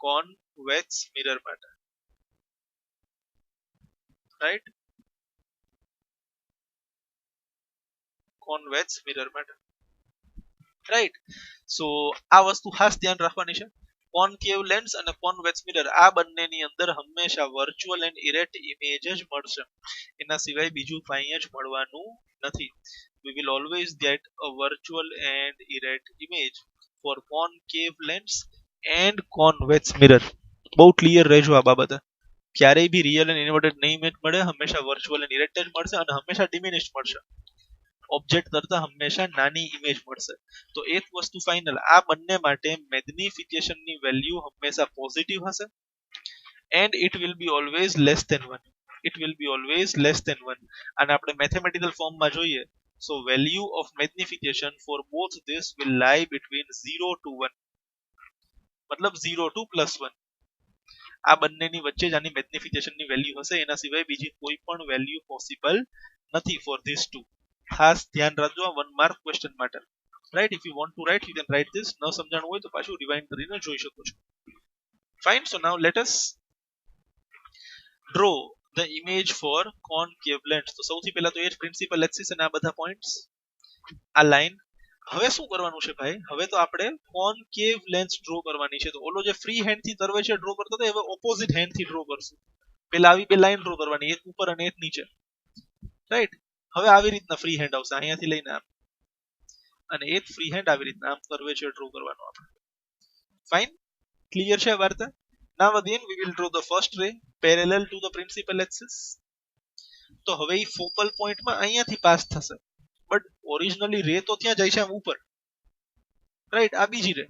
convex mirror માટે, right? convex mirror માટે, right? so આ વસ્તુ ખાસ ધ્યાન રાખવાની છે. concave lens અને convex mirror આ બંનેની અંદર હંમેશા virtual and erect image જ મળશે. એના સિવાય બીજું કંઈ જ મળવાનું નથી. we will always get a virtual and erect image for concave lens and convex mirror. બહુ ક્લિયર રહેજો આ બાબતે. ક્યારેય બી રિયલ અને ઇન્વર્ટેડ નહીં ઇમેજ મળે, હંમેશા વર્ચ્યુઅલ અને ઇરેક્ટ જ મળશે અને હંમેશા ડિમિનિશ્ડ મળશે. ઓબ્જેક્ટ કરતા હંમેશા નાની ઇમેજ મળશે. તો એક વસ્તુ ફાઇનલ, આ બંને માટે મેગ્નિફિકેશનની વેલ્યુ હંમેશા પોઝિટિવ હશે and it will be always less than 1. it will be always less than 1. અને આપણે મેથેમેટિકલ ફોર્મમાં જોઈએ so value of magnification for both this will lie between 0 to 1. મતલબ 0 to +1. આ બંનેની વચ્ચે જ આની મેગ્નિફિકેશનની વેલ્યુ હશે, એના સિવાય બીજી કોઈ પણ વેલ્યુ પોસિબલ નથી for these two. ખાસ ધ્યાન રાખજો આ 1 માર્ક ક્વેશ્ચન માટે, right? if you want to write you can write this. ન સમજાણું હોય તો પાછું રિવાઇન્ડ કરીને જોઈ શકો છો. fine. so now let us draw the image for concave lens. તો સૌથી પહેલા તો એ જ પ્રિન્સિપલ એક્સિસ અને આ બધા પોઈન્ટ્સ, આ લાઈન. હવે શું કરવાનું છે ભાઈ? હવે તો આપણે કોન્કેવ લેન્સ ડ્રો કરવાની છે. તો ઓલો જે ફ્રી હેન્ડ થી કર્વેચર ડ્રો કરતો હતો હવે ઓપોઝિટ હેન્ડ થી ડ્રો કરશું. પહેલા આવી બે લાઈન ડ્રો કરવાની, એક ઉપર અને એક નીચે, રાઈટ? હવે આવી રીતના ફ્રી હેન્ડ આવશે અહીંયાથી લઈને આમ, અને એક ફ્રી હેન્ડ આવી રીતના આમ કર્વેચર ડ્રો કરવાનો આપણે. ફાઇન, ક્લિયર છે વાર્તા? Now again we will draw the first ray parallel to the principal axis. તો હવે એ ફોકલ પોઈન્ટ માં અહીંયાથી પાસ થશે, બટ ઓરિજિનલી રે તો ત્યાં જાય છે આમ ઉપર, રાઈટ? આ બીજી રે.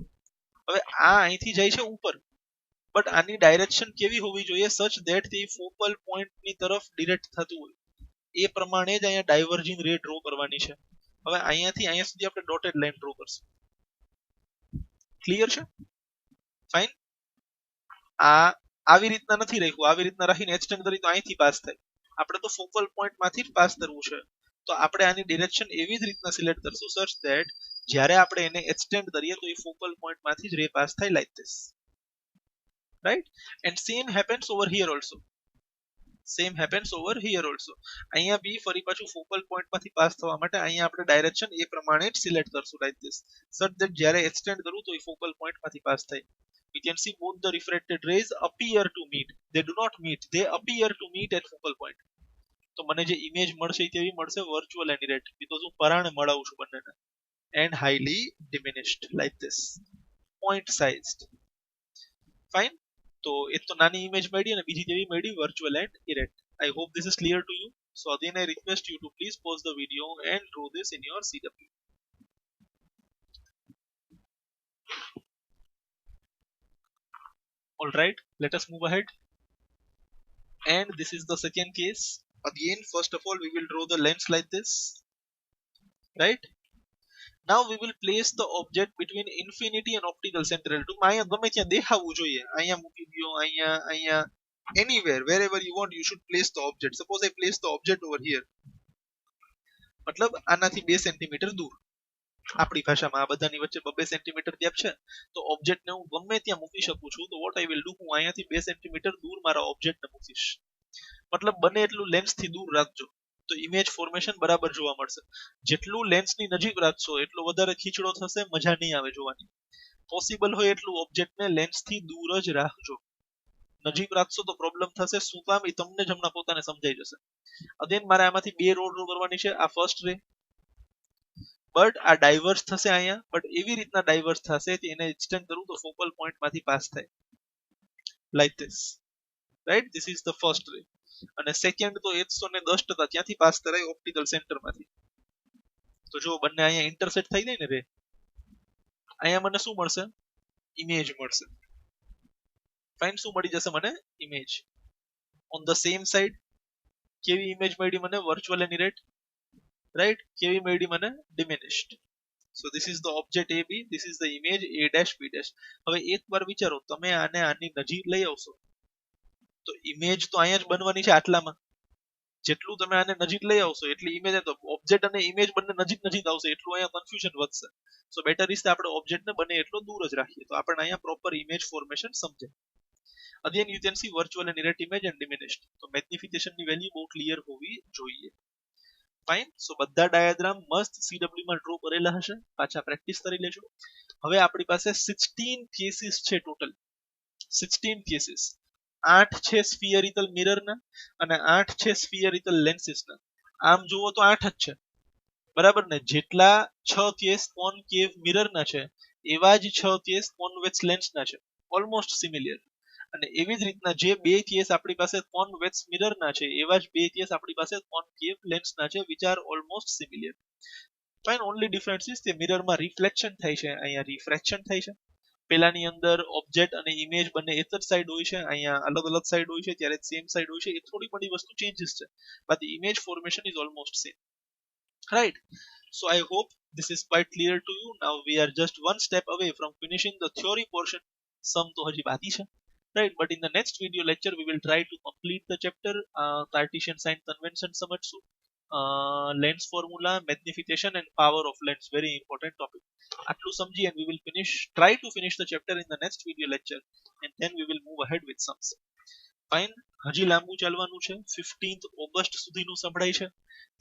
હવે આ અહીંથી જાય છે ઉપર, બટ આની ડાયરેક્શન કેવી હોવી જોઈએ? સચ ધેટ તે ફોકલ પોઈન્ટ ની તરફ ડિરેક્ટ થતું હોય. એ પ્રમાણે જ અહીંયા ડાયવર્જિંગ રે ડ્રો કરવાની છે. હવે અહીંયાથી અહીંયા સુધી આપણે ડોટેડ લાઈન ડ્રો કરશું. ક્લિયર છે? ફાઇન. આ આવી રીતના નથી રાખ્યું, આવી રીતના રાખીને એક્સટેન્ડ કરી તો અહીંથી પાસ થાય. આપણે તો ફોકલ પોઈન્ટ માંથી જ પાસ કરવું છે. તો આપણે આની ડિરેક્શન એવી જ રીતના સિલેક્ટ કરશું સચ ધેટ જ્યારે આપણે એને એક્સટેન્ડ કરીએ તો એ ફોકલ પોઈન્ટ માંથી જ રે પાસ થાય, like this, right? And same happens over here also. Same happens over here also. અહીંયા બી ફરી પાછું ફોકલ પોઈન્ટ માંથી પાસ થવા માટે અહીંયા આપણે ડાયરેક્શન એ પ્રમાણે જ સિલેક્ટ કરશું, લાઈક ધીસ, સચ ધેટ જ્યારે એક્સટેન્ડ કરું તો એ ફોકલ પોઈન્ટ માંથી પાસ થાય. We can see both the refracted rays appear to meet. They do not meet. They appear to meet at focal point. તો મને જે ઇમેજ મળશે એ કેવી મળશે? વર્ચ્યુઅલ એન્ડ ઇરેક્ટ, બીકોઝ હું પરાણે મળાવું છું બંનેને, and highly diminished, like this, point sized. Fine. તો એક તો નાની ઇમેજ મળી અને બીજી કેવી મળી? Virtual and erect. I hope this is clear to you. So again I request you to please pause the video and draw this in your CW. All right, let us move ahead. And this is the second case. Again, first of all, we will draw the lens like this, right? Now we will place the object between infinity and optical central. To અહીંયા ગમે ત્યાં દેખાવું જોઈએ. અહીંયા મૂકી દો, અહીંયા, અહીંયા, anywhere, wherever you want, you should place the object. Suppose I place the object over here. મતલબ આનાથી 2 સેન્ટીમીટર દૂર. આપણી ભાષામાં આ બધાની વચ્ચે 2 સેન્ટીમીટર ગેપ છે, તો ઓબ્જેક્ટને હું ગમે ત્યાં મૂકી શકું છું. તો વોટ આઈ વિલ ડુ, હું અહીંયાથી 2 સેન્ટીમીટર દૂર મારા ઓબ્જેક્ટને મૂકીશ. મતલબ બને એટલું લેન્સથી દૂર રાખજો તો ઇમેજ ફોર્મેશન બરાબર જોવા મળશે. જેટલું લેન્સની નજીક રાખશો એટલો વધારે ખીચડો થશે, મજા નહીં આવે જોવાની. પોસિબલ હોય એટલું ઓબ્જેક્ટને લેન્સથી દૂર જ રાખજો. નજીક રાખશો તો પ્રોબ્લેમ થશે. શું કામ એ તમને જ હમણાં પોતાને સમજાઈ જશે. અગેન મારે આમાંથી બે રો ડ્રો કરવાની છે. આ ફર્સ્ટ રે, બટ આ ડાયવર્સ થશે અહીંયા, બટ એવી રીતના ડાયવર્સ થશે કે એને એક્સટેન્ડ કરું તો ફોકલ પોઈન્ટ માંથી પાસ થાય, like this, right. This is the first રે. અને સેકન્ડ તો 110 ત્યાંથી પાસ કરાય ઓપ્ટિકલ સેન્ટર માંથી. તો જો બંને અહીંયા ઇન્ટરસેક્ટ થઈ જાય ને રે, અહીંયા મને શું મળશે? ઇમેજ મળશે. ફાઇન. શું મળી જશે મને? Image. On the same side કેવી ઇમેજ મળી મને? Virtual and erect, right. કેવી મળી મને? Diminished. So this is the object A B, this is the image A dash B dash. હવે એકવાર વિચારો, તમે આને આની નજીક લઈ આવશો તો ઇમેજ તો અહીંયા જ બનવાની છે આટલામાં. જેટલું તમે આને નજીક લઈ આવશો એટલી ઇમેજ, તો ઓબ્જેક્ટ અને ઇમેજ બંને નજીક નજીક આવશે એટલું અહીંયા કન્ફ્યુઝન વધશે. સો બેટર ઇઝ આપણે ઓબ્જેક્ટને બને એટલો દૂર જ રાખીએ તો આપણે અહીંયા પ્રોપર ઇમેજ ફોર્મેશન સમજે. Again you can see virtual and mirror image and diminished. તો મેગ્નિફિકેશન ની વેલ્યુ બહુ ક્લિયર હોવી જોઈએ. ફાઇન. સો બધા ડાયાગ્રામ મસ્ત CW માં ડ્રો કરેલા હશે. પાછા પ્રેક્ટિસ કરી લેજો. હવે આપણી પાસે 16 કેસીસ છે ટોટલ. 16 કેસીસ. 8 છે સ્ફિયરિકલ મિરરના અને 8 છે સ્ફિયરિકલ લેન્સીસના. આમ જુઓ તો 8 જ છે, બરાબર ને? જેટલા 6 કેસ કોનકેવ મિરરના છે એવા જ 6 કેસ કોન્વેક્સ લેન્સના છે, ઓલમોસ્ટ સિમિલર. અને એવી જ રીતના જે બે કેસ આપણી પાસે કોન્વેક્સ મિરરના છે એવા જ બે કેસ આપણી પાસે કોનકેવ લેન્સના છે, which are almost similar. Fine. Only difference is કે મિરરમાં રિફ્લેક્શન થાય છે, અહીંયા રિફ્રેક્શન થાય છે. પેલાની અંદર ઓબ્જેક્ટ અને ઇમેજ બંને એક જ સાઈડ હોય છે, અહીંયા અલગ અલગ સાઈડ હોય છે, ત્યારે સેમ સાઈડ હોય છે. એ થોડી બધી વસ્તુ ચેન્જીસ છે, બાકી image formation is almost same, right. So I hope this is quite clear to you. Now we are just one step away from finishing the theory portion. Sum તો હજી બાકી છે, right? But in the next video lecture we will try to complete the chapter. Cartesian sign convention સમજશું, lens formula, magnification and power of lens, very important topic. આટલું સમજી and we will try to finish the chapter in the next video lecture, and then we will move ahead with sums. Fine. હજી લાંબુ ચાલવાનું છે. 15th August સુધીનું સંભળાય છે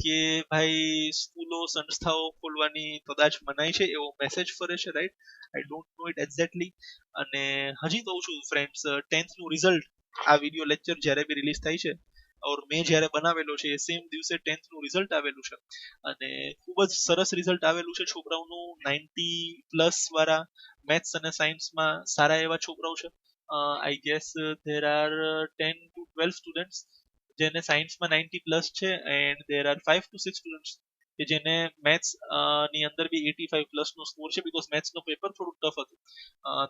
કે ભાઈ સ્કૂલો સંસ્થાઓ ખોલવાની કદાચ મનાઈ છે એવો મેસેજ ફરે છે, right. I don't know it exactly. અને હજી કહું છું ફ્રેન્ડ્સ, 10th નું રિઝલ્ટ આ વિડીયો લેક્ચર જ્યારે બી રિલીઝ થાય છે ઓર મેં જ્યારે બનાવેલો છે એ સેમ દિવસે 10th નું રિઝલ્ટ આવેલું છે અને ખૂબ જ સરસ રિઝલ્ટ આવેલું છે છોકરાઓનું. 90+ વાળા મેથ્સ અને સાયન્સમાં સારા એવા છોકરાઓ છે. I guess there are 10 to 12 students જેને સાયન્સમાં 90+ છે, and there are 5 to 6 students કે જેને મેથ્સ ની અંદર બી 85+ નો સ્કોર છે, બીકોઝ મેથ્સ નો પેપર થોડું ટફ હતું.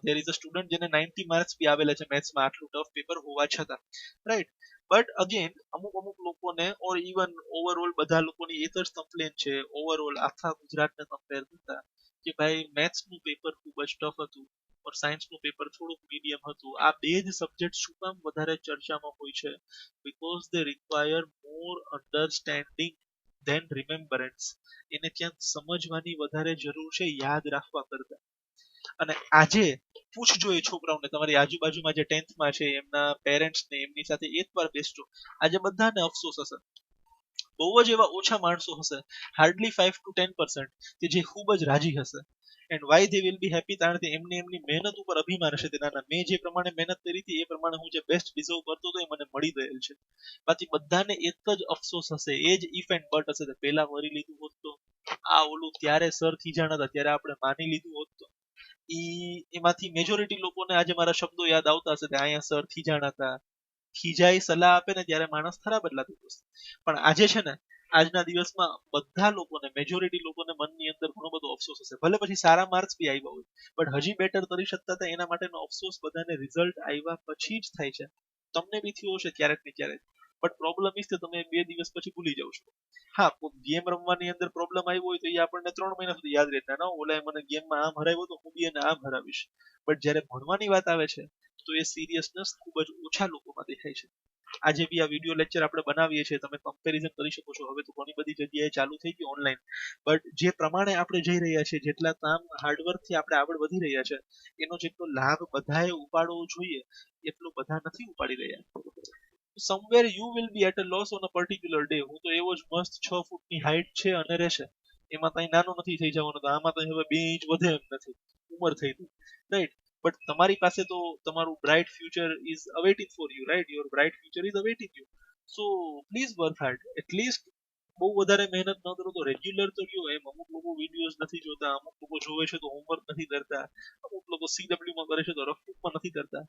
there is a student જેને 90 માર્ક્સ બી આવેલા છે મેથ્સમાં આટલું ટફ પેપર હોવા છતાં, રાઈટ. બટ અગેન અમુક લોકોને ઓર ઇવન ઓવરઓલ બધા લોકોની એક જ કમ્પ્લેન છે ઓવરઓલ આખા ગુજરાતને કમ્પેર કરતા કે ભાઈ મેથ્સ નું પેપર ખૂબ જ ટફ હતું और સાયન્સ નું પેપર થોડુંક મીડિયમ હતું. આ બે જ સબ્જેક્ટ શું કામ વધારે ચર્ચામાં હોય છે? Because they require more understanding than remembrance. એને ક્યાંક સમજવાની વધારે જરૂર છે યાદ રાખવા કરતા. અને આજે પૂછજો એ છોકરાઓને, તમારી આજુબાજુમાં જે 10th માં છે એમના પેરેન્ટ્સ ને, એમની સાથે એકવાર બેસજો. આજે બધાને અફસોસ હશે, બહુ જ એવા ઓછા માણસો હશે, હાર્ડલી 5 to 10% કે જે ખૂબ જ રાજી હશે. And Y they will be happy? કારણ કે એમને એમની મહેનત ઉપર અભિમાન હશે. તેના મેં જે પ્રમાણે મહેનત કરી હતી એ પ્રમાણે હું જે બેસ્ટ ડિઝર્વ કરતો હતો એ મને મળી ગયેલ છે. બાકી બધાને એક જ અફસોસ હશે, એ જ ઇફ એન્ડ બટ હશે. પહેલા મરી લીધું હોત તો, આ ઓલું ત્યારે સર ખીજાણા હતા ત્યારે આપણે માની લીધું હોત તો. એમાંથી મેજોરિટી લોકોને આજે મારા શબ્દો યાદ આવતા હશે કે અહીંયા સર ખીજાણા હતા. ખીજાઈ સલાહ આપે ને ત્યારે માણસ ખરાબ જ લાગતું હશે. પણ આજે છે ને, આજના દિવસમાં બધા લોકોને, મેજોરિટી લોકોને મનની અંદર ઘણો બધો અફસોસ હશે. ભલે પછી સારા માર્ક્સ બી આવ્યા હોય, બટ હજી બેટર કરી શકતા હતા એના માટેનો અફસોસ બધાને રિઝલ્ટ આવ્યા પછી જ થાય છે. તમને બી થયો હશે ક્યારેક ને ક્યારેક, બટ પ્રોબ્લેમ ઇસ કે તમે 2 દિવસ પછી ભૂલી જાવ છો. હા, ગેમ રમવાની અંદર પ્રોબ્લેમ આવ્યો હોય તો એ આપણને 3 મહિના સુધી યાદ રહેતા ના, ઓલા મને ગેમમાં આમ હરાવ્યો તો હું બી એને આમ હરાવીશ. બટ જ્યારે ભણવાની વાત આવે છે તો એ સિરિયસનેસ ખૂબ જ ઓછા લોકોમાં દેખાય છે. આજે બી આ વિડીયો લેક્ચર આપણે બનાવીએ છીએ, તમે કમ્પેરિઝન કરી શકો છો. હવે તો ઘણી બધી જગ્યાએ ચાલુ થઈ ગઈ ઓનલાઈન, બટ જે પ્રમાણે આપણે જઈ રહ્યા છીએ, જેટલા કામ હાર્ડવર્ક થી આપણે આગળ વધી રહ્યા છે, એનો જેટલો લાભ બધાએ ઉપાડવો જોઈએ એટલો બધા નથી ઉપાડી રહ્યા. Somewhere you will be at a loss on a particular day. હું તો એવો જ મસ્ત 6 ફૂટની હાઈટ છે અને રહેશે, એમાં કઈ નાનો નથી થઈ જવાનો. તો આમાં તો હવે 2 ઇંચ વધે એમ નથી, ઉંમર થઈ ગઈ. રાઈટ. બટ તમારી પાસે તો તમારું bright future is awaiting for you, right? Your bright future is awaiting you. So please work hard. At least બહુ વધારે મહેનત ન કરો તો રેગ્યુલર તો રહ્યો. એમ અમુક લોકો વિડીયોઝ નથી જોતા, અમુક લોકો જોવે છે તો હોમવર્ક નથી કરતા, અમુક લોકો CW માં કરે છે તો રફમાં નથી કરતા.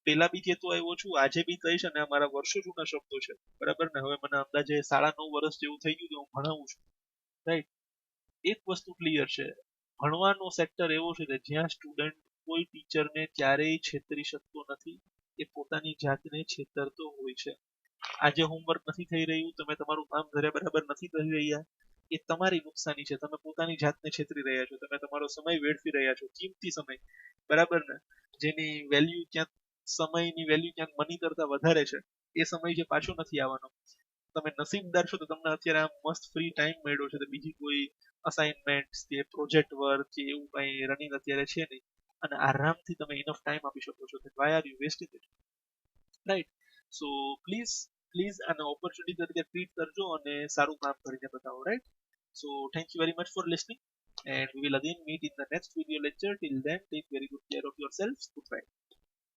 પેલા બી કહેતો આવ્યો છું, આજે બી કહીશ, અને આ મારા વર્ષો જૂના શબ્દો છે, બરાબર ને? હવે મને અંદાજે 9.5 વર્ષ જેવું થઈ ગયું કે હું ભણાવું છું, રાઈટ? એક વસ્તુ ક્લિયર છે, ભણવાનો સેક્ટર એવો છે કે જ્યાં સ્ટુડન્ટ કોઈ ટીચરને ક્યારેય છેતરી શકતો નથી. એ પોતાની જાતને છેતરતો હોય છે. આજે હોમવર્ક નથી થઈ રહ્યું, તમે તમારું કામ ઘરે બરાબર નથી કરી રહ્યા, એ તમારી નુકસાની છે. તમે પોતાની જાતને છેતરી રહ્યા છો, તમે તમારો સમય વેડફી રહ્યા છો, કિંમતી સમય, બરાબર ને? જેની વેલ્યુ ક્યાંક, સમયની વેલ્યુ ક્યાંક મની કરતા વધારે છે. એ સમય જે પાછો નથી આવવાનો. તમે નસીબદાર છો તો તમને અત્યારે આમ મસ્ત ફ્રી ટાઈમ મળ્યો છે, તો બીજી કોઈ અસાઇનમેન્ટ કે પ્રોજેક્ટ વર્ક કે એવું કઈ રનિંગ અત્યારે છે નહીં, અને આરામથી તમે ઇનફ ટાઈમ આપી શકો છો. Why are you wasting it, right? So please, please આને ઓપોર્ચ્યુનિટી તરીકે ટ્રીટ કરજો અને સારું કામ કરીને બતાવો, right? So thank you very much for listening, and we will again meet in the next video lecture. Till then, take very good care of yourselves. Goodbye.